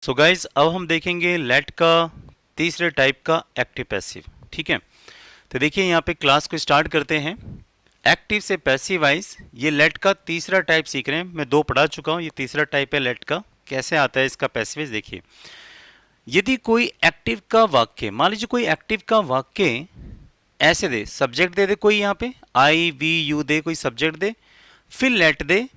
So guys अब हम देखेंगे लेट का तीसरे टाइप का एक्टिव पैसिव। ठीक है, तो देखिए यहाँ पे क्लास को स्टार्ट करते हैं। एक्टिव से पैसिव वाइज ये लेट का तीसरा टाइप सीख रहे हैं। मैं दो पढ़ा चुका हूँ, ये तीसरा टाइप है लेट का। कैसे आता है इसका पैसिव देखिए। यदि कोई एक्टिव का वाक्य, मान लीजिए कोई एक्टिव का वाक्य ऐसे दे, सब्जेक्ट दे कोई, यहाँ पे आई वी यू दे, कोई सब्जेक्ट दे, फिर लेट दे,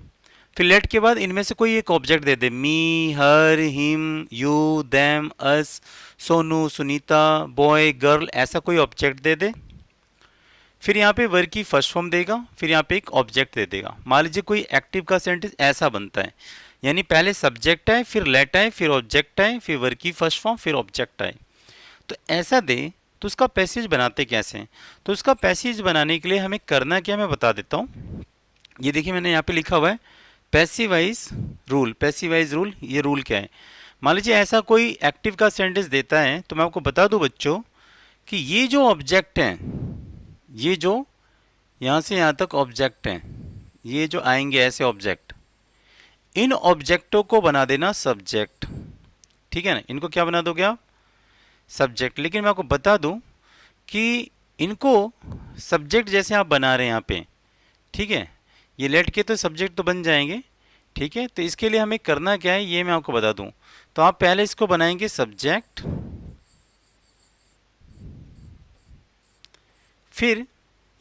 फिर लेट के बाद इनमें से कोई एक object they they, me, her, him, you, them, us, Sonu, Sunita, boy, girl, ऐसा कोई ऑब्जेक्ट दे दे। फिर यहाँ पे वर्ब की फर्स्ट फॉर्म देगा, फिर यहाँ पे एक ऑब्जेक्ट दे देगा। मान लीजिए कोई एक्टिव का सेंटेंस ऐसा बनता है, यानी पहले सब्जेक्ट आए, फिर लेट आए, फिर ऑब्जेक्ट आए, फिर वर्ब की फर्स्ट फॉर्म, फिर ऑब्जेक्ट आए। तो ऐसा दे तो उसका पैसेज बनाते कैसे हैं? तो उसका पैसेज बनाने के लिए हमें करना क्या, मैं बता देता हूँ। ये देखिए मैंने यहाँ पे लिखा हुआ है passive wise rule. Passive wise rule, ये रूल क्या है? मान लीजिए ऐसा कोई एक्टिव का सेंटेंस देता है, तो मैं आपको बता दूं बच्चों कि ये जो ऑब्जेक्ट हैं, ये जो यहाँ से यहाँ तक ऑब्जेक्ट हैं, ये जो आएंगे ऐसे ऑब्जेक्ट, इन ऑब्जेक्टों को बना देना सब्जेक्ट। ठीक है ना, इनको क्या बना दोगे आप? सब्जेक्ट। लेकिन मैं आपको बता दूं कि इनको सब्जेक्ट जैसे आप बना रहे हैं यहाँ पे, ठीक है, ये लेट के तो सब्जेक्ट तो बन जाएंगे। ठीक है, तो इसके लिए हमें करना क्या है ये मैं आपको बता दूं। तो आप पहले इसको बनाएंगे सब्जेक्ट, फिर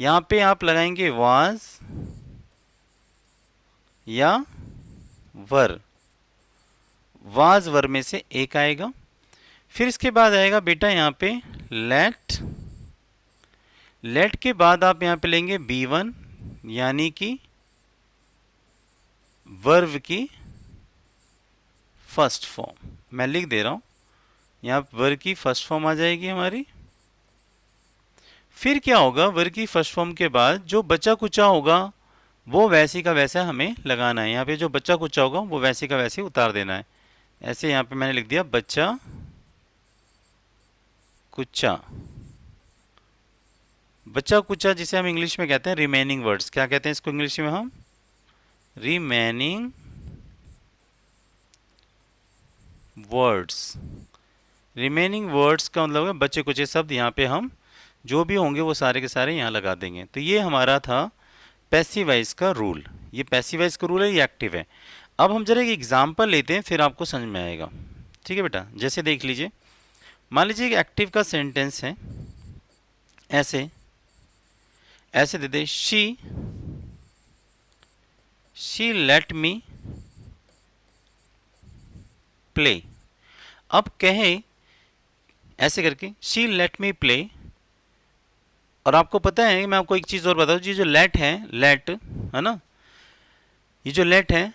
यहां पे आप लगाएंगे वाज या वर। वाज वर में से एक आएगा। फिर इसके बाद आएगा बेटा यहां पे लेट। लेट के बाद आप यहां पे लेंगे B1, यानी कि वर्ब की फर्स्ट फॉर्म। मैं लिख दे रहा हूं, यहां वर्ब की फर्स्ट फॉर्म आ जाएगी हमारी। फिर क्या होगा, वर्ब की फर्स्ट फॉर्म के बाद जो बचा कुचा होगा वो वैसे का वैसा हमें लगाना है। यहाँ पे जो बचा कुचा होगा वो वैसे का वैसे उतार देना है। ऐसे यहाँ पे मैंने लिख दिया बच्चा कुचा। बचा कुचा जिसे हम इंग्लिश में कहते हैं रिमेनिंग वर्ड्स। क्या कहते हैं इसको इंग्लिश में हम? Remaining words. रिमेनिंग वर्ड्स का मतलब है बचे कुचे शब्द, यहाँ पे हम जो भी होंगे वो सारे के सारे यहाँ लगा देंगे। तो ये हमारा था पैसिव वॉइस का रूल। ये पैसिव वॉइस का रूल है, ये एक्टिव है। अब हम जरा एक एग्जांपल लेते हैं, फिर आपको समझ में आएगा। ठीक है बेटा, जैसे देख लीजिए, मान लीजिए एक एक्टिव का सेंटेंस है, ऐसे ऐसे दे दे, शी लेट मी प्ले। अब कहे ऐसे करके शी लेट मी प्ले। और आपको पता है, मैं आपको एक चीज और बता दूं, ये जो लेट है, लेट है ना, ये जो लेट है,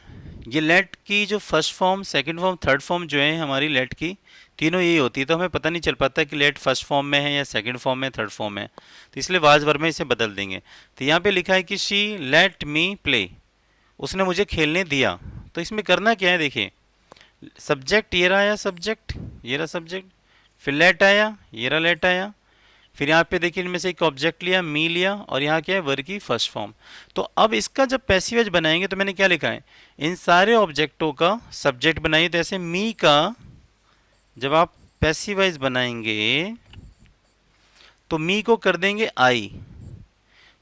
ये लेट की जो first form, second form, third form जो है हमारी लेट की, तीनों यही होती है। तो हमें पता नहीं चल पाता कि लेट फर्स्ट फॉर्म में है या सेकंड फॉर्म में, थर्ड फॉर्म में। तो इसलिए वाज वर्ब में इसे बदल देंगे। तो यहाँ पे लिखा है कि शी लेट मी प्ले, उसने मुझे खेलने दिया। तो इसमें करना क्या है देखिए, सब्जेक्ट ये रहा, आया सब्जेक्ट, ये रहा सब्जेक्ट, फिर लेट आया, ये रहा लेट आया, फिर यहाँ पे देखिए इनमें से एक ऑब्जेक्ट लिया, मी लिया, और यहाँ क्या है, वर्ब की फर्स्ट फॉर्म। तो अब इसका जब पैसिव वॉइस बनाएंगे तो मैंने क्या लिखा है, इन सारे ऑब्जेक्टों का सब्जेक्ट बनाइए। तो ऐसे मी का जब आप पैसिव वॉइस बनाएंगे तो मी को कर देंगे आई,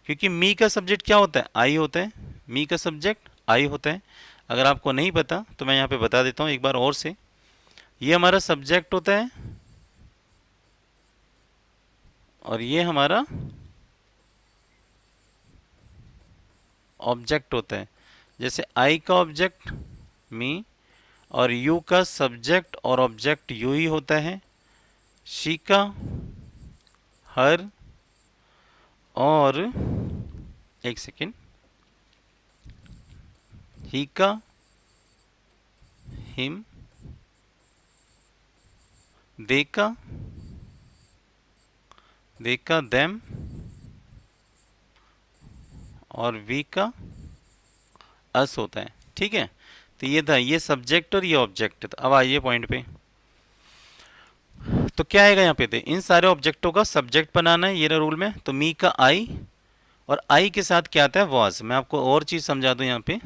क्योंकि मी का सब्जेक्ट क्या होता है, आई होता है। मी का सब्जेक्ट आई होता है। अगर आपको नहीं पता तो मैं यहाँ पे बता देता हूँ एक बार और से। ये हमारा सब्जेक्ट होता है और ये हमारा ऑब्जेक्ट होता है। जैसे आई का ऑब्जेक्ट मी, और यू का सब्जेक्ट और ऑब्जेक्ट यू ही होता है। शी का हर, और एक सेकेंड, ही का हिम, दे का देम, और वी का अस होता है। ठीक है, तो ये था, ये सब्जेक्ट और ये ऑब्जेक्ट। तो अब आइए पॉइंट पे। तो क्या आएगा यहाँ पे, थे इन सारे ऑब्जेक्टों का सब्जेक्ट बनाना है, ये रहा रूल में। तो मी का आई, और आई के साथ क्या आता है, वॉज। मैं आपको और चीज समझा दूं यहाँ पे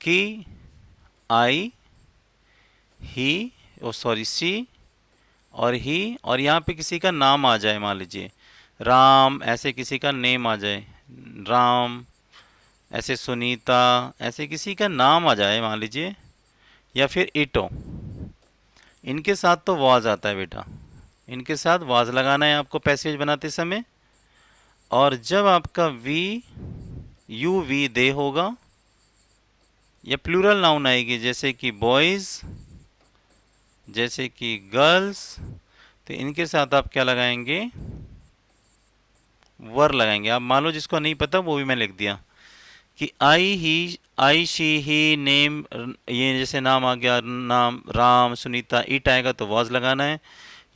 कि आई, ही, ओ सॉरी शी और ही, और यहाँ पे किसी का नाम आ जाए, मान लीजिए राम, ऐसे किसी का नेम आ जाए, राम, ऐसे सुनीता, ऐसे किसी का नाम आ जाए मान लीजिए, या फिर इटो, इनके साथ तो वाज आता है बेटा, इनके साथ वाज लगाना है आपको पैसेज बनाते समय। और जब आपका वी यू वी दे होगा या प्लूरल नाउन आएगी, जैसे कि बॉयज, जैसे कि गर्ल्स, तो इनके साथ आप क्या लगाएंगे, वर लगाएंगे। आप मान लो जिसको नहीं पता वो भी मैं लिख दिया कि आई शी ही नेम, ये जैसे नाम आ गया, नाम राम सुनीता, इट आएगा तो वॉज लगाना है।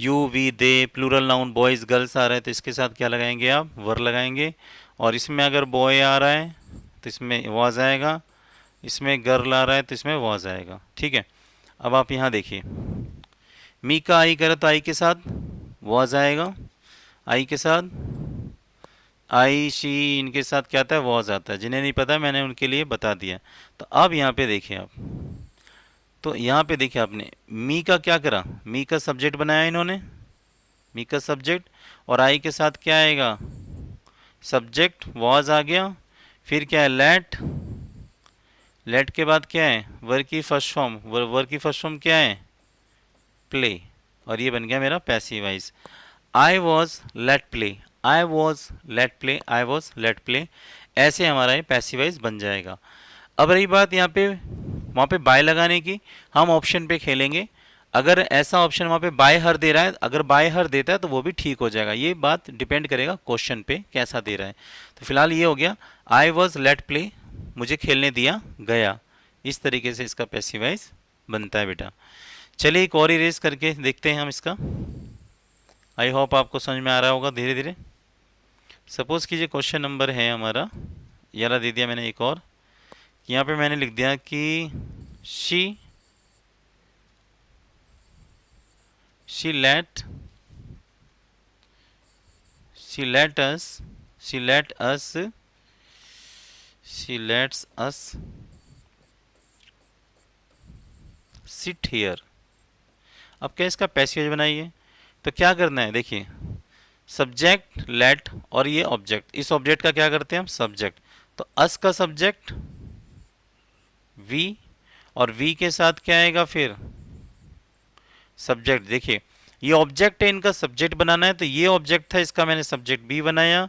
You we they plural noun boys girls आ रहा है तो इसके साथ क्या लगाएंगे आप, वर लगाएंगे। और इसमें अगर बॉय आ रहा है तो इसमें वॉज आएगा, इसमें गर्ल आ रहा है तो इसमें वॉज आएगा। ठीक है, अब आप यहाँ देखिए, मी का आई करे तो आई के साथ वॉज आएगा, आई के साथ आई शी, इनके साथ क्या आता है, वॉज आता है। जिन्हें नहीं पता मैंने उनके लिए बता दिया। तो अब यहाँ पे देखिए आप, तो यहाँ पे देखिए आपने मी का क्या करा, मी का सब्जेक्ट बनाया इन्होंने, मी का सब्जेक्ट, और आई के साथ क्या आएगा, सब्जेक्ट वॉज आ गया। फिर क्या है, लेट, लेट के बाद क्या है, वर्ब की फर्स्ट फॉर्म, वर्ब की फर्स्ट फॉर्म क्या है, प्ले, और ये बन गया मेरा passive voice. I was let play, I was let play, I was let play, ऐसे हमारा ये पैसिव वॉइस बन जाएगा। अब रही बात यहाँ पे वहाँ पे बाय लगाने की, हम ऑप्शन पे खेलेंगे। अगर ऐसा ऑप्शन वहाँ पे बाय हर दे रहा है, अगर बाय हर देता है तो वो भी ठीक हो जाएगा। ये बात डिपेंड करेगा क्वेश्चन पे कैसा दे रहा है। तो फिलहाल ये हो गया, आई वॉज लेट प्ले, मुझे खेलने दिया गया। इस तरीके से इसका पैसिव वॉइस बनता है बेटा। चलिए एक और इरेज करके देखते हैं हम इसका। आई होप आपको समझ में आ रहा होगा धीरे धीरे। सपोज कीजिए क्वेश्चन नंबर है हमारा, यारा दे दिया मैंने एक और, यहाँ पे मैंने लिख दिया कि she she late she let us she let us she let's us sit here. अब क्या इसका पैसेज बनाइए, तो क्या करना है, देखिए सब्जेक्ट लेट और ये ऑब्जेक्ट, इस ऑब्जेक्ट का क्या करते हैं हम, सब्जेक्ट, तो अस का सब्जेक्ट वी, और वी के साथ क्या आएगा फिर सब्जेक्ट। देखिए ये ऑब्जेक्ट है, इनका सब्जेक्ट बनाना है, तो ये ऑब्जेक्ट था, इसका मैंने सब्जेक्ट बी बनाया,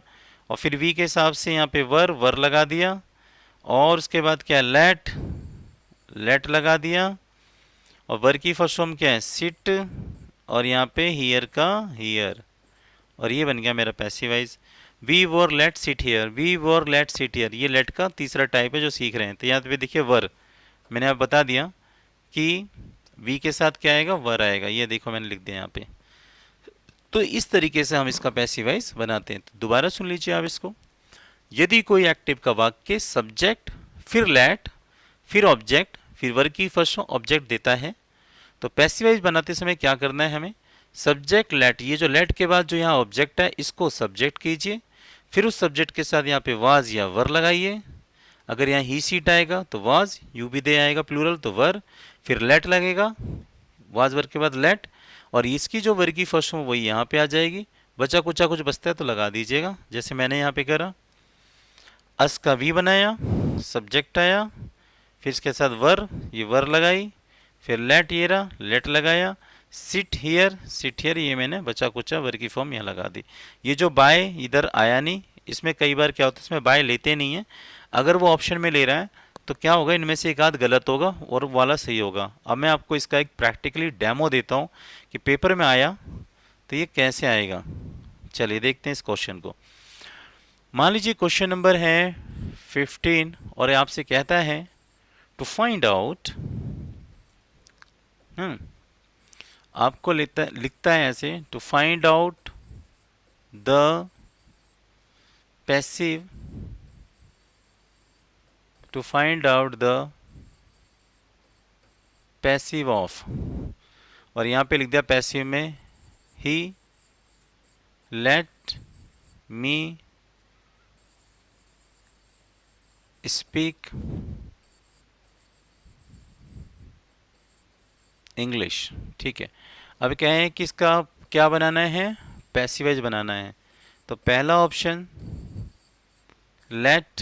और फिर वी के हिसाब से यहाँ पे वर लगा दिया, और उसके बाद क्या, लेट, लेट लगा दिया, और वर की फर्स्ट फॉर्म क्या है, सिट, और यहाँ पे हियर का हियर, और ये बन गया मेरा passive voice. We were let sit here, we were let sit here, ये लेट का तीसरा टाइप है जो सीख रहे हैं। तो यहाँ पे देखिए वर, मैंने आप बता दिया कि वी के साथ क्या आएगा, वर आएगा, ये देखो मैंने लिख दिया यहाँ पे। तो इस तरीके से हम इसका पैसिव वॉइस बनाते हैं। तो दोबारा सुन लीजिए आप इसको। यदि कोई एक्टिव का वाक्य सब्जेक्ट फिर लेट फिर ऑब्जेक्ट फिर वर्ब की फर्स्ट ऑब्जेक्ट देता है, तो पैसिव वॉइस बनाते समय क्या करना है हमें, सब्जेक्ट लेट, ये जो लेट के बाद जो यहाँ ऑब्जेक्ट है इसको सब्जेक्ट कीजिए, फिर उस सब्जेक्ट के साथ यहाँ पे वाज या वर लगाइए। अगर यहाँ ही सीट आएगा तो वाज, यू भी दे आएगा प्लूरल तो वर, फिर लेट लगेगा, वाज वर के बाद लेट, और इसकी जो वर्ग की फर्स्ट फॉर्म वही यहाँ पे आ जाएगी। बचा कुचा कुछ बचता है तो लगा दीजिएगा, जैसे मैंने यहाँ पे करा। अस का वी बनाया, सब्जेक्ट आया, फिर इसके साथ वर, ये वर लगाई, फिर लेट, ये रहा लेट लगाया, सिट हियर ये मैंने बचा कुचा वर्ग की फॉर्म यहाँ लगा दी। ये जो बाय इधर आया नहीं, इसमें कई बार क्या होता है, इसमें बाय लेते नहीं है। अगर वो ऑप्शन में ले रहा है तो क्या होगा, इनमें से एक आध गलत होगा और वाला सही होगा। अब मैं आपको इसका एक प्रैक्टिकली डेमो देता हूँ कि पेपर में आया तो ये कैसे आएगा। चलिए देखते हैं इस क्वेश्चन को। मान लीजिए क्वेश्चन नंबर है 15 और आपसे कहता है टू फाइंड आउट, आपको लिखता है ऐसे, to find out the passive, to find out the passive of, और यहाँ पे लिख दिया पैसिव में ही लेट मी स्पीक इंग्लिश। ठीक है, अब क्या है कि इसका क्या बनाना है, पैसिव वॉइस बनाना है। तो पहला ऑप्शन लेट,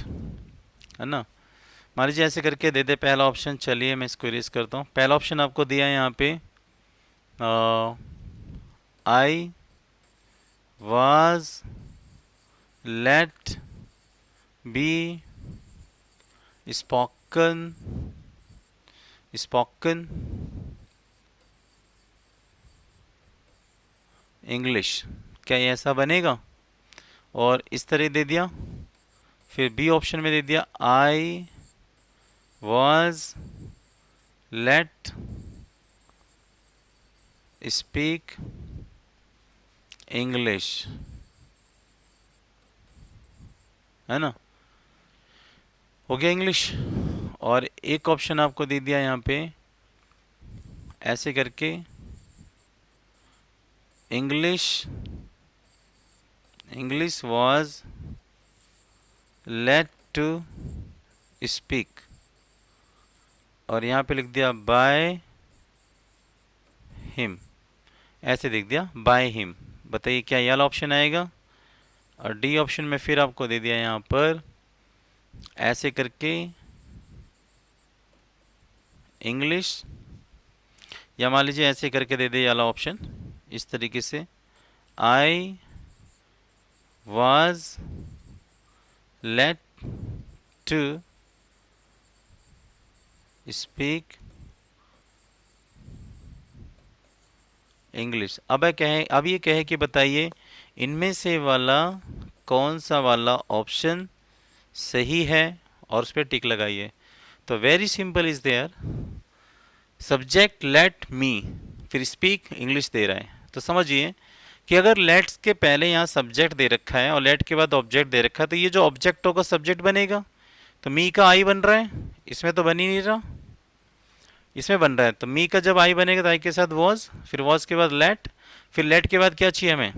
है ना, मान लीजिए ऐसे करके दे दे पहला ऑप्शन। चलिए मैं इसको इरेज करता हूँ। पहला ऑप्शन आपको दिया है यहाँ पे, I was let be spoken spoken English. क्या ये ऐसा बनेगा? और इस तरह दे दिया। फिर बी ऑप्शन में दे दिया आई वाज लेट स्पीक इंग्लिश, है ना, हो गया इंग्लिश। और एक ऑप्शन आपको दे दिया यहाँ पे ऐसे करके, English was let to speak, और यहाँ पे लिख दिया बाय हिम, ऐसे लिख दिया बाय हिम। बताइए क्या ये वाला ऑप्शन आएगा? और डी ऑप्शन में फिर आपको दे दिया यहाँ पर ऐसे करके इंग्लिश, या मान लीजिए ऐसे करके दे दे ये वाला ऑप्शन इस तरीके से, I was let to speak English. अब ये कहे कि बताइए इनमें से वाला कौन सा वाला ऑप्शन सही है, और उस पर टिक लगाइए। तो very simple is there, subject let me, फिर स्पीक इंग्लिश दे रहा है। तो समझिए कि अगर लेट्स के पहले यहाँ सब्जेक्ट दे रखा है और लेट के बाद ऑब्जेक्ट दे रखा है, तो ये जो ऑब्जेक्ट होगा सब्जेक्ट बनेगा। तो मी का आई बन रहा है, इसमें तो बन ही नहीं रहा, इसमें बन रहा है। तो मी का जब आई बनेगा तो आई के साथ वॉज, फिर वॉज के बाद लेट, फिर लेट के बाद क्या चाहिए हमें?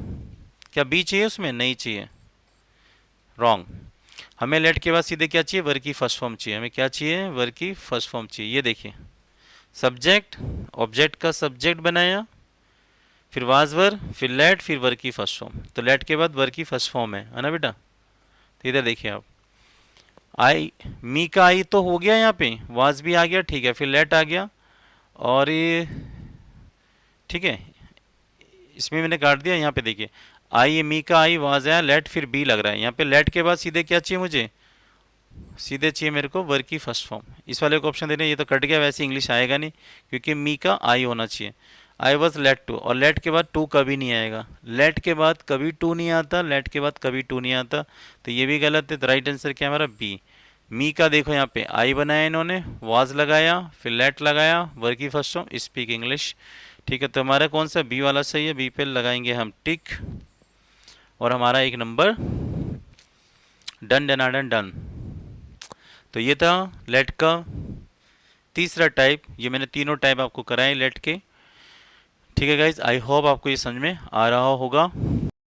क्या बी चाहिए उसमें? नहीं चाहिए, रॉन्ग। हमें लेट के बाद सीधे क्या चाहिए? वर्ब की फर्स्ट फॉर्म चाहिए। हमें क्या चाहिए? वर्ब की फर्स्ट फॉर्म चाहिए। ये देखिए, सब्जेक्ट, ऑब्जेक्ट का सब्जेक्ट बनाया, फिर वाज वर्ब, फिर लेट, फिर वर्ब की फर्स्ट फॉर्म। तो लेट के बाद वर्ब की फर्स्ट फॉर्म है ना बेटा? तो इधर देखिए आप, आई, मी का आई तो हो गया यहाँ पे, वाज भी आ गया, ठीक है, फिर लेट आ गया, और ये ठीक है, इसमें मैंने काट दिया। यहाँ पे देखिए, आई, मी का आई, वाज आया, लेट, फिर बी लग रहा है। यहाँ पे लेट के बाद सीधे क्या चाहिए मुझे? सीधे चाहिए मेरे को वर्ब की फर्स्ट फॉर्म। इस वाले को ऑप्शन दे रहे हैं, ये तो कट गया, वैसे इंग्लिश आएगा नहीं क्योंकि मी का आई होना चाहिए। आई वॉज लेट टू, और लेट के बाद टू कभी नहीं आएगा, लेट के बाद कभी टू नहीं आता, लेट के बाद कभी टू नहीं आता, तो ये भी गलत है। तो राइट आंसर क्या है हमारा? बी। मी का देखो यहाँ पे आई बनाया इन्होंने, वाज लगाया, फिर लेट लगाया, वर्ब की फर्स्ट फॉर्म, स्पीक इंग्लिश। ठीक है, तो हमारा कौन सा बी वाला सही है? बी पे लगाएंगे हम टिक, और हमारा एक नंबर डन डनाडन डन। तो ये था लेट का तीसरा टाइप। ये मैंने तीनों टाइप आपको कराए लेट के। ठीक है गाइज, आई होप आपको ये समझ में आ रहा होगा।